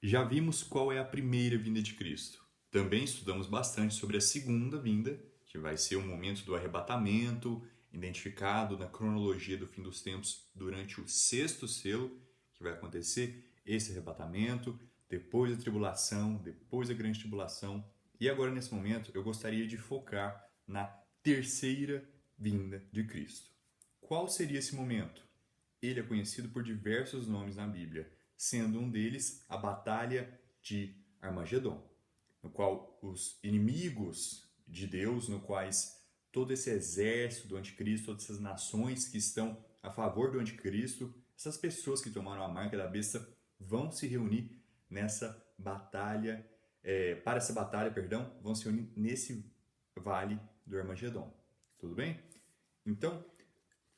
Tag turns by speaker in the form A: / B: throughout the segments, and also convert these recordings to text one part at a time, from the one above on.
A: Já vimos qual é a primeira vinda de Cristo. Também estudamos bastante sobre a segunda vinda, que vai ser o momento do arrebatamento, identificado na cronologia do fim dos tempos durante o sexto selo, que vai acontecer esse arrebatamento, depois da tribulação, depois da grande tribulação. E agora, nesse momento, eu gostaria de focar na terceira vinda de Cristo. Qual seria esse momento? Ele é conhecido por diversos nomes na Bíblia, sendo um deles a Batalha de Armagedon, no qual os inimigos de Deus, no quais todo esse exército do anticristo, todas essas nações que estão a favor do anticristo, essas pessoas que tomaram a marca da besta, vão se reunir nessa batalha, para essa batalha, perdão, vão se reunir nesse vale do Armagedon. Tudo bem? Então,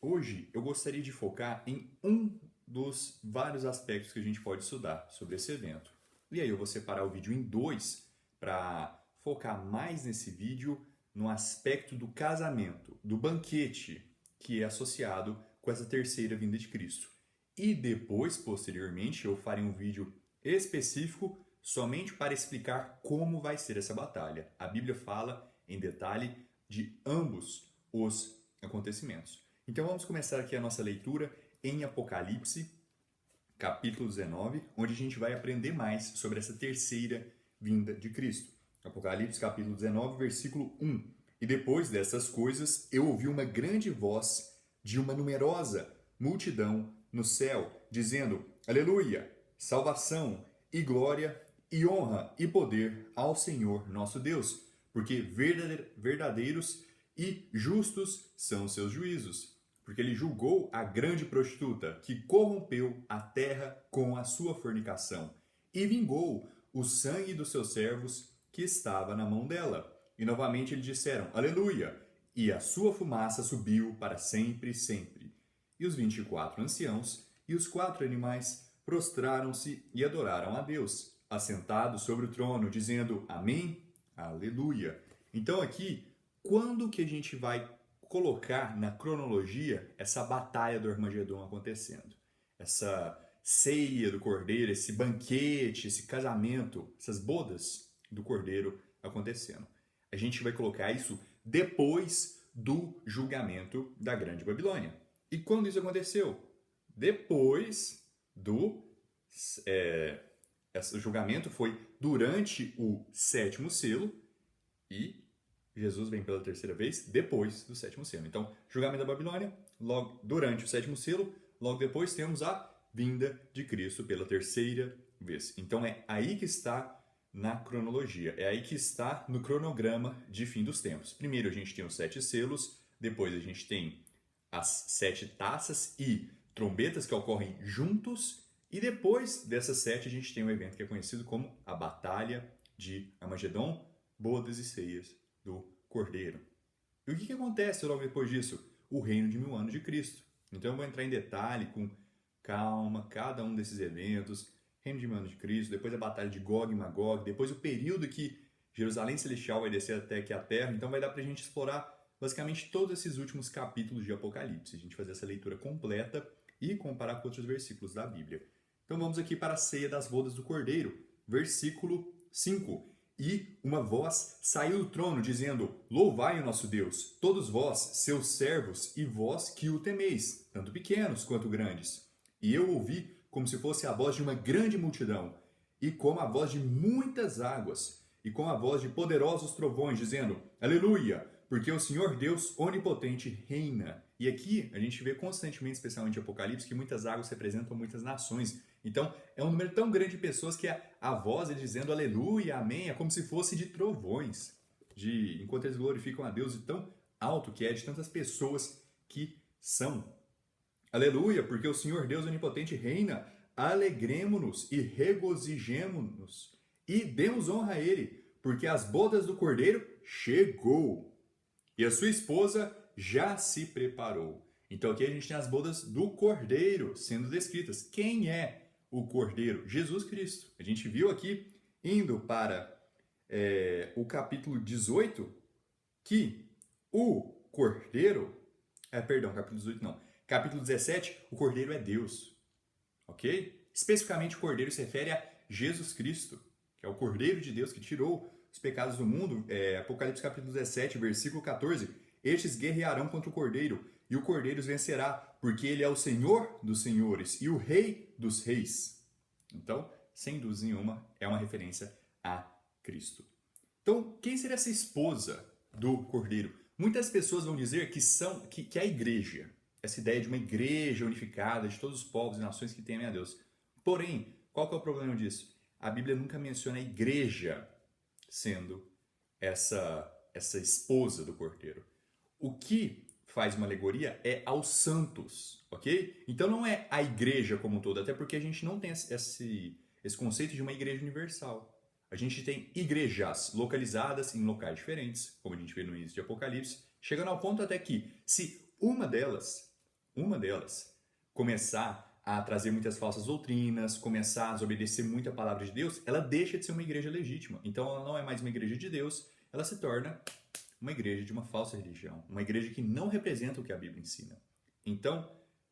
A: hoje eu gostaria de focar em um dos vários aspectos que a gente pode estudar sobre esse evento. E aí eu vou separar o vídeo em dois para focar mais nesse vídeo no aspecto do casamento, do banquete que é associado com essa terceira vinda de Cristo. E depois, posteriormente, eu farei um vídeo específico somente para explicar como vai ser essa batalha. A Bíblia fala em detalhe de ambos os acontecimentos. Então vamos começar aqui a nossa leitura em Apocalipse, capítulo 19, onde a gente vai aprender mais sobre essa terceira vinda de Cristo. Apocalipse, capítulo 19, versículo 1. E depois dessas coisas, eu ouvi uma grande voz de uma numerosa multidão no céu, dizendo: Aleluia! Salvação e glória e honra e poder ao Senhor nosso Deus, porque verdadeiros e justos são os seus juízos. Porque ele julgou a grande prostituta que corrompeu a terra com a sua fornicação e vingou o sangue dos seus servos que estava na mão dela. E novamente eles disseram, Aleluia! E a sua fumaça subiu para sempre e sempre. E os 24 anciãos e os 4 animais prostraram-se e adoraram a Deus, assentados sobre o trono, dizendo Amém, Aleluia. Então aqui, quando que a gente vai colocar na cronologia essa batalha do Armagedon acontecendo? Essa ceia do Cordeiro, esse banquete, esse casamento, essas bodas do Cordeiro acontecendo. A gente vai colocar isso depois do julgamento da Grande Babilônia. E quando isso aconteceu? Depois do... esse julgamento foi durante o sétimo selo e Jesus vem pela terceira vez depois do sétimo selo. Então, julgamento da Babilônia, logo durante o sétimo selo, logo depois temos a vinda de Cristo pela terceira vez. Então, é aí que está na cronologia, é aí que está no cronograma de fim dos tempos. Primeiro a gente tem os 7 selos, depois a gente tem as 7 taças e trombetas que ocorrem juntos, e depois dessas 7 a gente tem um evento que é conhecido como a Batalha de Armagedon, bodas e ceias do Cordeiro. E o que acontece logo depois disso? O reino de 1000 anos de Cristo. Então eu vou entrar em detalhe, com calma, cada um desses eventos, reino de 1000 anos de Cristo, depois a batalha de Gog e Magog, depois o período que Jerusalém Celestial vai descer até aqui a Terra. Então vai dar para a gente explorar basicamente todos esses últimos capítulos de Apocalipse, a gente fazer essa leitura completa e comparar com outros versículos da Bíblia. Então vamos aqui para a ceia das bodas do Cordeiro, versículo 5. E uma voz saiu do trono, dizendo, Louvai o nosso Deus, todos vós, seus servos, e vós que o temeis, tanto pequenos quanto grandes. E eu ouvi como se fosse a voz de uma grande multidão, e como a voz de muitas águas, e com a voz de poderosos trovões, dizendo, Aleluia, porque o Senhor Deus onipotente reina. E aqui a gente vê constantemente, especialmente em Apocalipse, que muitas águas representam muitas nações. Então, é um número tão grande de pessoas que a voz é dizendo aleluia, amém, é como se fosse de trovões, enquanto eles glorificam a Deus, de tão alto que é, de tantas pessoas que são. Aleluia, porque o Senhor Deus onipotente reina, alegremo-nos e regozijemo-nos e demos honra a Ele, porque as bodas do Cordeiro chegou e a sua esposa já se preparou. Então aqui a gente tem as bodas do Cordeiro sendo descritas. Quem é o Cordeiro? Jesus Cristo. A gente viu aqui, indo para o capítulo 18, que o Cordeiro... capítulo 18 não. Capítulo 17, o Cordeiro é Deus. Ok? Especificamente o Cordeiro se refere a Jesus Cristo, que é o Cordeiro de Deus que tirou os pecados do mundo. Apocalipse capítulo 17, versículo 14. Estes guerrearão contra o Cordeiro, e o Cordeiro os vencerá, porque ele é o Senhor dos senhores e o Rei dos reis. Então, sem dúvida nenhuma, é uma referência a Cristo. Então, quem seria essa esposa do Cordeiro? Muitas pessoas vão dizer que é a igreja. Essa ideia de uma igreja unificada, de todos os povos e nações que temem a Deus. Porém, qual que é o problema disso? A Bíblia nunca menciona a igreja sendo essa esposa do Cordeiro. O que faz uma alegoria é aos santos, ok? Então não é a igreja como um todo, até porque a gente não tem esse conceito de uma igreja universal. A gente tem igrejas localizadas em locais diferentes, como a gente vê no início de Apocalipse, chegando ao ponto até que, se uma delas começar a trazer muitas falsas doutrinas, começar a desobedecer muito a palavra de Deus, ela deixa de ser uma igreja legítima. Então ela não é mais uma igreja de Deus, ela se torna uma igreja de uma falsa religião, uma igreja que não representa o que a Bíblia ensina. Então,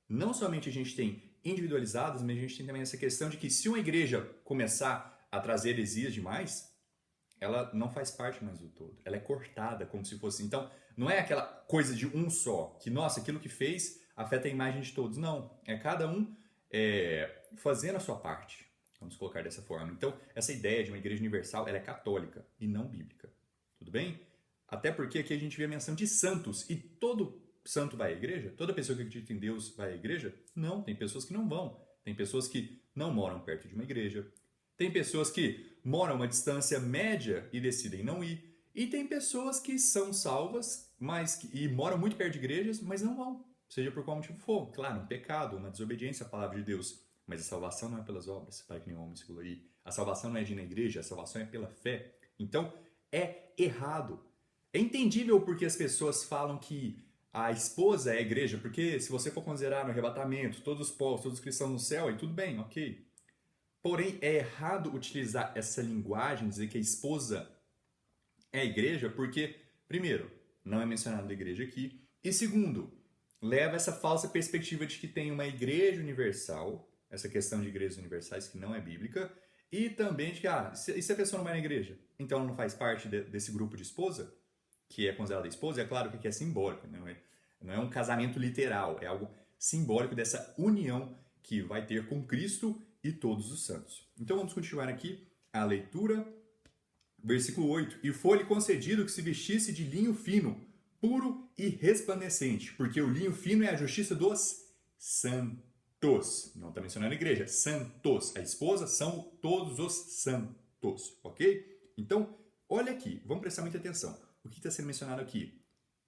A: não somente a gente tem individualizadas, mas a gente tem também essa questão de que se uma igreja começar a trazer heresias demais, ela não faz parte mais do todo. Ela é cortada, como se fosse... Então, não é aquela coisa de um só, que, nossa, aquilo que fez afeta a imagem de todos. Não, é cada um fazendo a sua parte. Vamos colocar dessa forma. Então, essa ideia de uma igreja universal, ela é católica e não bíblica. Tudo bem? Até porque aqui a gente vê a menção de santos. E todo santo vai à igreja? Toda pessoa que acredita em Deus vai à igreja? Não, tem pessoas que não vão. Tem pessoas que não moram perto de uma igreja. Tem pessoas que moram a uma distância média e decidem não ir. E tem pessoas que são salvas e moram muito perto de igrejas, mas não vão. Seja por qual motivo for. Claro, um pecado, uma desobediência à palavra de Deus. Mas a salvação não é pelas obras, para que nenhum homem se glorie. A salvação não é de ir na igreja, a salvação é pela fé. Então, é errado. É entendível porque as pessoas falam que a esposa é a igreja, porque se você for considerar no arrebatamento, todos os povos, todos os cristãos no céu, aí tudo bem, ok. Porém, é errado utilizar essa linguagem, dizer que a esposa é a igreja, porque, primeiro, não é mencionado a igreja aqui, e segundo, leva essa falsa perspectiva de que tem uma igreja universal, essa questão de igrejas universais que não é bíblica, e também de que, e se a pessoa não vai na igreja? Então ela não faz parte desse grupo de esposa, que é considerada esposa? É claro que é simbólico, não é um casamento literal, é algo simbólico dessa união que vai ter com Cristo e todos os santos. Então vamos continuar aqui a leitura, versículo 8. E foi-lhe concedido que se vestisse de linho fino, puro e resplandecente, porque o linho fino é a justiça dos santos. Não está mencionando a igreja, santos. A esposa são todos os santos, ok? Então, olha aqui, vamos prestar muita atenção. O que está sendo mencionado aqui?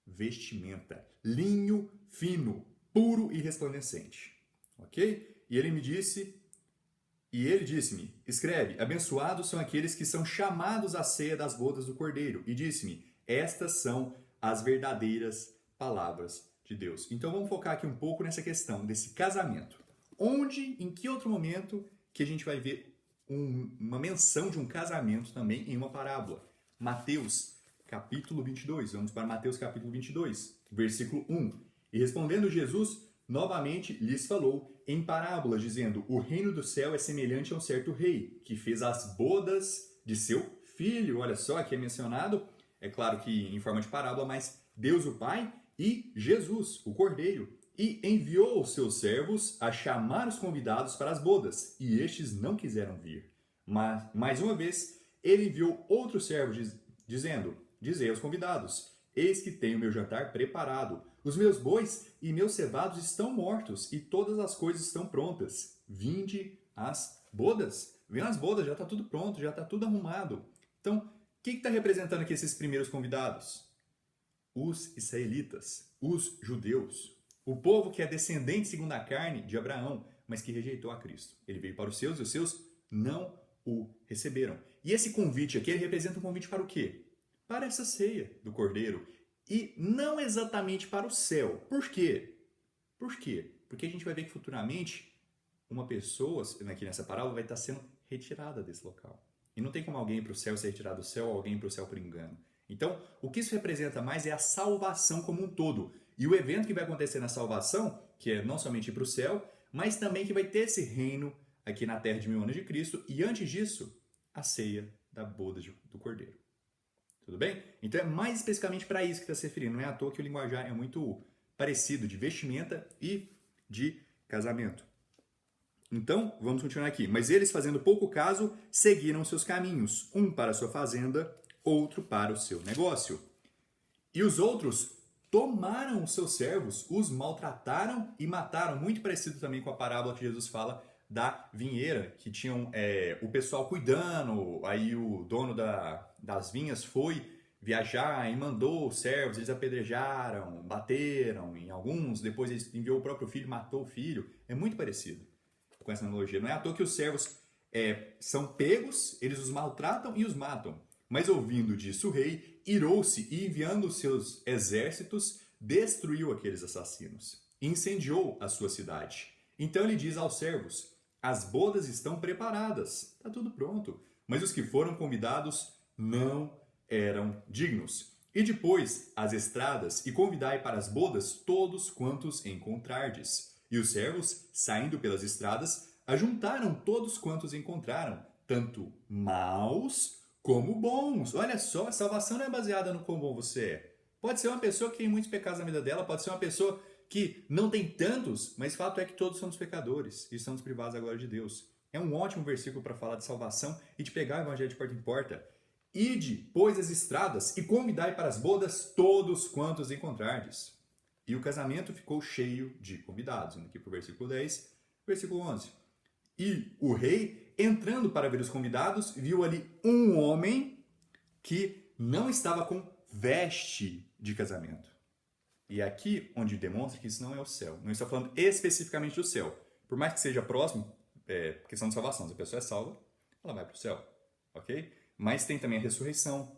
A: Vestimenta, linho fino, puro e resplandecente, ok? E ele disse-me, escreve, abençoados são aqueles que são chamados à ceia das bodas do Cordeiro. E disse-me, estas são as verdadeiras palavras de Deus. Então vamos focar aqui um pouco nessa questão desse casamento. Em que outro momento que a gente vai ver uma menção de um casamento também em uma parábola? Mateus capítulo 22. Vamos para Mateus capítulo 22, versículo 1. E respondendo Jesus, novamente lhes falou em parábolas, dizendo, o reino do céu é semelhante a um certo rei, que fez as bodas de seu filho. Olha só, aqui é mencionado, é claro que em forma de parábola, mas Deus o Pai e Jesus, o Cordeiro, e enviou os seus servos a chamar os convidados para as bodas, e estes não quiseram vir. Mas, mais uma vez, ele enviou outros servos, dizendo, dizei aos convidados, eis que tenho meu jantar preparado, os meus bois e meus cevados estão mortos, e todas as coisas estão prontas. Vinde às bodas. Vem às bodas, já está tudo pronto, já está tudo arrumado. Então, o que está representando aqui esses primeiros convidados? Os israelitas, os judeus, o povo que é descendente segundo a carne de Abraão, mas que rejeitou a Cristo. Ele veio para os seus e os seus não o receberam. E esse convite aqui, ele representa um convite para o quê? Para essa ceia do Cordeiro. E não exatamente para o céu. Por quê? Por quê? Porque a gente vai ver que futuramente uma pessoa, aqui nessa parábola, vai estar sendo retirada desse local. E não tem como alguém ir para o céu ser retirado do céu ou alguém ir para o céu por engano. Então, o que isso representa mais é a salvação como um todo. E o evento que vai acontecer na salvação, que é não somente ir para o céu, mas também que vai ter esse reino aqui na terra de 1000 anos de Cristo, e antes disso, a ceia da boda do Cordeiro. Tudo bem? Então é mais especificamente para isso que está se referindo. Não é à toa que o linguajar é muito parecido de vestimenta e de casamento. Então, vamos continuar aqui. Mas eles, fazendo pouco caso, seguiram seus caminhos, um para a sua fazenda, outro para o seu negócio. E os outros tomaram os seus servos, os maltrataram e mataram. Muito parecido também com a parábola que Jesus fala da vinheira, que tinham o pessoal cuidando, aí o dono das vinhas foi viajar e mandou os servos, eles apedrejaram, bateram em alguns, depois ele enviou o próprio filho, matou o filho. É muito parecido com essa analogia. Não é à toa que os servos são pegos, eles os maltratam e os matam. Mas ouvindo disso o rei, irou-se e enviando os seus exércitos, destruiu aqueles assassinos, incendiou a sua cidade. Então ele diz aos servos: as bodas estão preparadas, está tudo pronto, mas os que foram convidados não eram dignos. E depois as estradas, e convidai para as bodas todos quantos encontrardes. E os servos, saindo pelas estradas, ajuntaram todos quantos encontraram, tanto maus como bons. Olha só, a salvação não é baseada no quão bom você é. Pode ser uma pessoa que tem muitos pecados na vida dela, pode ser uma pessoa que não tem tantos, mas o fato é que todos somos pecadores e estamos privados da glória de Deus. É um ótimo versículo para falar de salvação e de pegar o evangelho de porta em porta. Ide, pois, as estradas e convidai para as bodas todos quantos encontrardes. E o casamento ficou cheio de convidados. Indo aqui para o versículo 10, versículo 11. E o rei, entrando para ver os convidados, viu ali um homem que não estava com veste de casamento. E é aqui onde demonstra que isso não é o céu. Não está falando especificamente do céu. Por mais que seja próximo, questão de salvação. Se a pessoa é salva, ela vai para o céu. Ok? Mas tem também a ressurreição,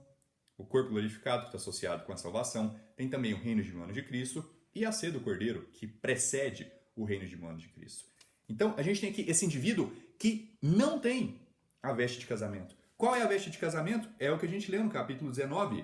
A: o corpo glorificado que está associado com a salvação. Tem também o reino de 1000 anos de Cristo e a ceia do Cordeiro, que precede o reino de 1000 anos de Cristo. Então, a gente tem aqui esse indivíduo que não tem a veste de casamento. Qual é a veste de casamento? É o que a gente lê no capítulo 19.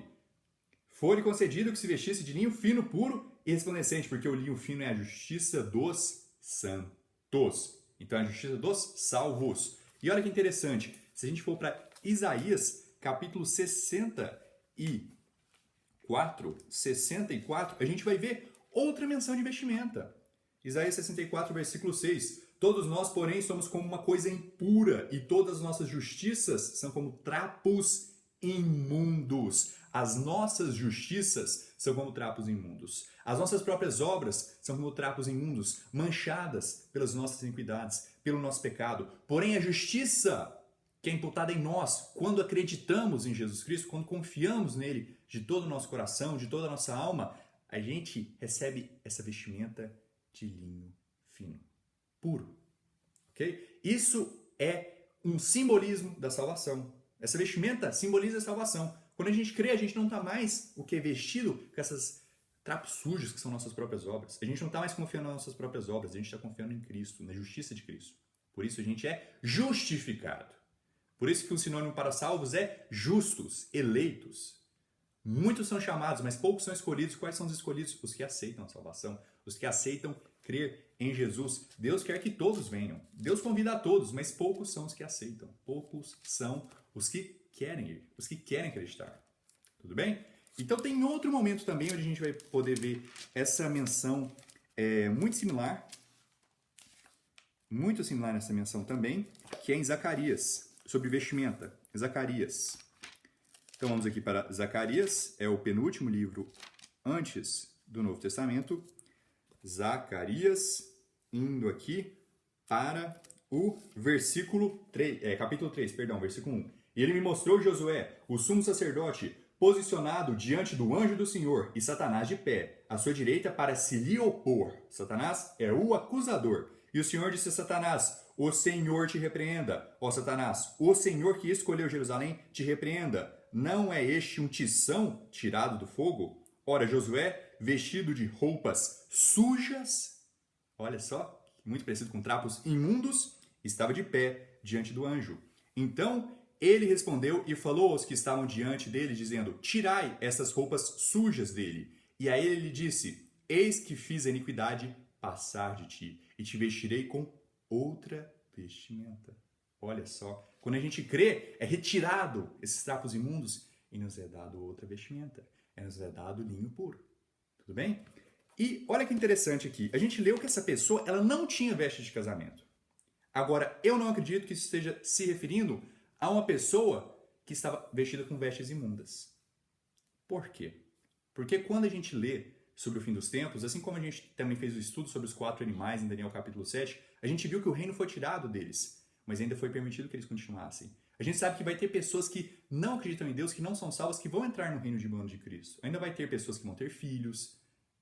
A: Foi-lhe concedido que se vestisse de linho fino, puro e resplandecente, porque o linho fino é a justiça dos santos. Então, é a justiça dos salvos. E olha que interessante, se a gente for para Isaías, capítulo 64, a gente vai ver outra menção de vestimenta. Isaías 64, versículo 6. Todos nós, porém, somos como uma coisa impura, e todas as nossas justiças são como trapos imundos. As nossas justiças são como trapos imundos. As nossas próprias obras são como trapos imundos, manchadas pelas nossas iniquidades, pelo nosso pecado. Porém, a justiça que é imputada em nós, quando acreditamos em Jesus Cristo, quando confiamos nele de todo o nosso coração, de toda a nossa alma, a gente recebe essa vestimenta de linho fino, puro. Okay? Isso é um simbolismo da salvação. Essa vestimenta simboliza a salvação. Quando a gente crê, a gente não está mais vestido com esses trapos sujos que são nossas próprias obras. A gente não está mais confiando nas nossas próprias obras, a gente está confiando em Cristo, na justiça de Cristo. Por isso a gente é justificado. Por isso que o sinônimo para salvos é justos, eleitos. Muitos são chamados, mas poucos são escolhidos. Quais são os escolhidos? Os que aceitam a salvação, os que aceitam crer em Jesus. Deus quer que todos venham. Deus convida a todos, mas poucos são os que aceitam. Poucos são os que querem ir, os que querem acreditar. Tudo bem? Então tem outro momento também onde a gente vai poder ver essa menção muito similar nessa menção também, que é em Zacarias, sobre vestimenta. Zacarias. Então vamos aqui para Zacarias, é o penúltimo livro antes do Novo Testamento. Zacarias, indo aqui para o capítulo 3, versículo 1. E ele me mostrou Josué, o sumo sacerdote, posicionado diante do anjo do Senhor, e Satanás de pé, à sua direita, para se lhe opor. Satanás é o acusador. E o Senhor disse a Satanás: o Senhor te repreenda. Ó Satanás, o Senhor que escolheu Jerusalém te repreenda. Não é este um tição tirado do fogo? Ora, Josué, vestido de roupas sujas, olha só, muito parecido com trapos imundos, estava de pé diante do anjo. Então ele respondeu e falou aos que estavam diante dele, dizendo: tirai essas roupas sujas dele. E a ele disse: eis que fiz a iniquidade passar de ti, e te vestirei com outra vestimenta. Olha só, quando a gente crê, é retirado esses trapos imundos e nos é dado outra vestimenta. Nos é dado linho puro. Tudo bem? E olha que interessante aqui. A gente leu que essa pessoa ela não tinha vestes de casamento. Agora, eu não acredito que isso esteja se referindo a uma pessoa que estava vestida com vestes imundas. Por quê? Porque quando a gente lê sobre o fim dos tempos, assim como a gente também fez o estudo sobre os 4 animais em Daniel capítulo 7, a gente viu que o reino foi tirado deles, mas ainda foi permitido que eles continuassem. A gente sabe que vai ter pessoas que não acreditam em Deus, que não são salvas, que vão entrar no reino de mão de Cristo. Ainda vai ter pessoas que vão ter filhos,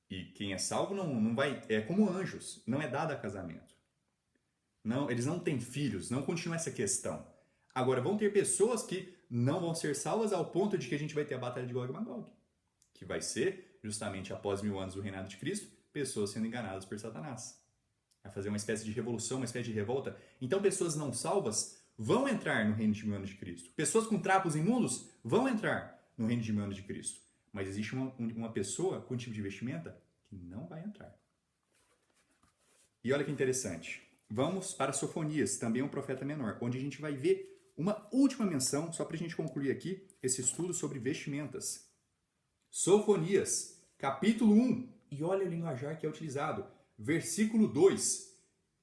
A: e quem é salvo não vai... É como anjos, não é dado a casamento. Não, eles não têm filhos, não continua essa questão. Agora, vão ter pessoas que não vão ser salvas ao ponto de que a gente vai ter a batalha de Gog e Magog, que vai ser, justamente após 1000 anos do reinado de Cristo, pessoas sendo enganadas por Satanás. Vai fazer uma espécie de revolução, uma espécie de revolta. Então, pessoas não salvas vão entrar no reino de 1000 anos de Cristo. Pessoas com trapos imundos vão entrar no reino de 1000 anos de Cristo. Mas existe uma pessoa com um tipo de vestimenta que não vai entrar. E olha que interessante. Vamos para Sofonias, também um profeta menor, onde a gente vai ver uma última menção, só para a gente concluir aqui esse estudo sobre vestimentas. Sofonias, capítulo 1, e olha o linguajar que é utilizado. Versículo 2.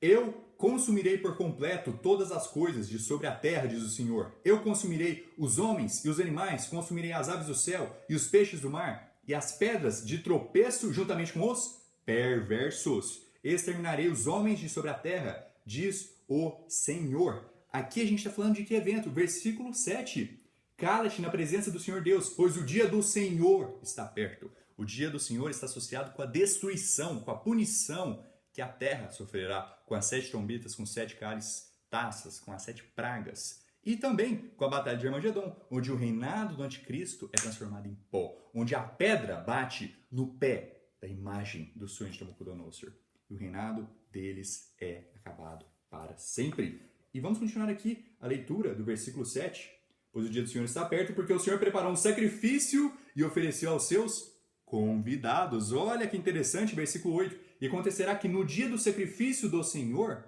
A: Eu consumirei por completo todas as coisas de sobre a terra, diz o Senhor. Eu consumirei os homens e os animais, consumirei as aves do céu e os peixes do mar, e as pedras de tropeço juntamente com os perversos. Exterminarei os homens de sobre a terra, diz o Senhor. Aqui a gente está falando de que evento? Versículo 7. Cala-te na presença do Senhor Deus, pois o dia do Senhor está perto. O dia do Senhor está associado com a destruição, com a punição que a terra sofrerá, com as 7 trombetas, com 7 cálices, taças, com as 7 pragas. E também com a batalha de Armagedon, onde o reinado do anticristo é transformado em pó, onde a pedra bate no pé da imagem do sonho de Nabucodonosor. E o reinado deles é acabado para sempre. E vamos continuar aqui a leitura do versículo 7. Pois o dia do Senhor está perto, porque o Senhor preparou um sacrifício e ofereceu aos seus convidados. Olha que interessante, versículo 8. E acontecerá que no dia do sacrifício do Senhor,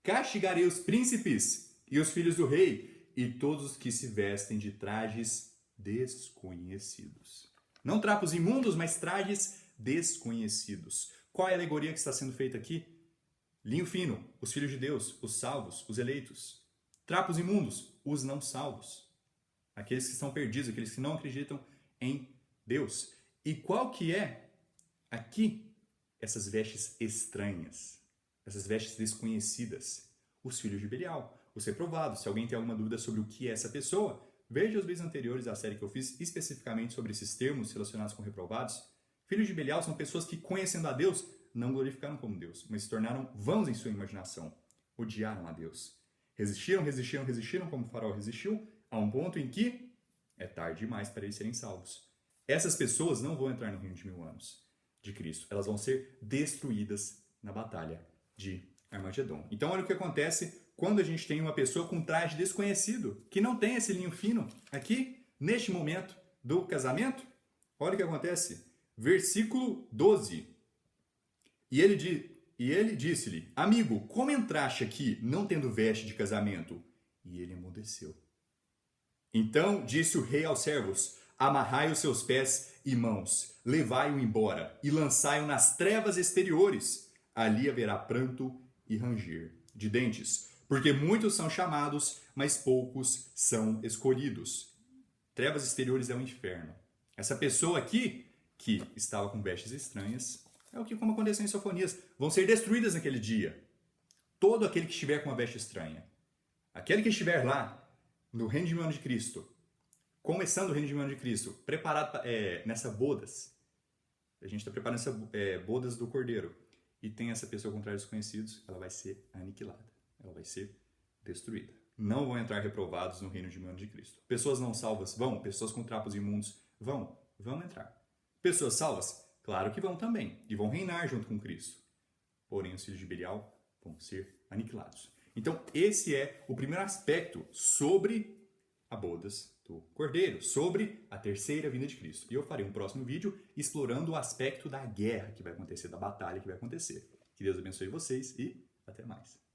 A: castigarei os príncipes e os filhos do rei e todos os que se vestem de trajes desconhecidos. Não trapos imundos, mas trajes desconhecidos. Qual é a alegoria que está sendo feita aqui? Linho fino, os filhos de Deus, os salvos, os eleitos. Trapos imundos, os não salvos. Aqueles que estão perdidos, aqueles que não acreditam em Deus. E qual que é aqui essas vestes estranhas, essas vestes desconhecidas? Os filhos de Belial, os reprovados. Se alguém tem alguma dúvida sobre o que é essa pessoa, veja os vídeos anteriores da série que eu fiz especificamente sobre esses termos relacionados com reprovados. Filhos de Belial são pessoas que, conhecendo a Deus, não glorificaram como Deus, mas se tornaram vãos em sua imaginação. Odiaram a Deus. Resistiram como o faraó resistiu, a um ponto em que é tarde demais para eles serem salvos. Essas pessoas não vão entrar no reino de 1000 anos de Cristo. Elas vão ser destruídas na batalha de Armagedon. Então olha o que acontece quando a gente tem uma pessoa com traje desconhecido, que não tem esse linho fino aqui, neste momento do casamento. Olha o que acontece. Versículo 12. E ele disse-lhe: amigo, como entraste aqui não tendo veste de casamento? E ele emudeceu. Então disse o rei aos servos: amarrai os seus pés e mãos, levai-o embora e lançai-o nas trevas exteriores. Ali haverá pranto e ranger de dentes, porque muitos são chamados, mas poucos são escolhidos. Trevas exteriores é o inferno. Essa pessoa aqui, que estava com vestes estranhas, é o que, como aconteceu em Sofonias, vão ser destruídas naquele dia. Todo aquele que estiver com uma veste estranha. Aquele que estiver lá, no reino de 1000 anos de Cristo, começando o reino de 1000 anos de Cristo, preparado nessa bodas. A gente está preparando essa bodas do Cordeiro. E tem essa pessoa com trajes desconhecidos, ela vai ser aniquilada. Ela vai ser destruída. Não vão entrar reprovados no reino de 1000 anos de Cristo. Pessoas não salvas vão, pessoas com trapos imundos vão entrar. Pessoas salvas, claro que vão também, e vão reinar junto com Cristo. Porém, os filhos de Belial vão ser aniquilados. Então, esse é o primeiro aspecto sobre a bodas do Cordeiro, sobre a terceira vinda de Cristo. E eu farei um próximo vídeo explorando o aspecto da guerra que vai acontecer, da batalha que vai acontecer. Que Deus abençoe vocês e até mais.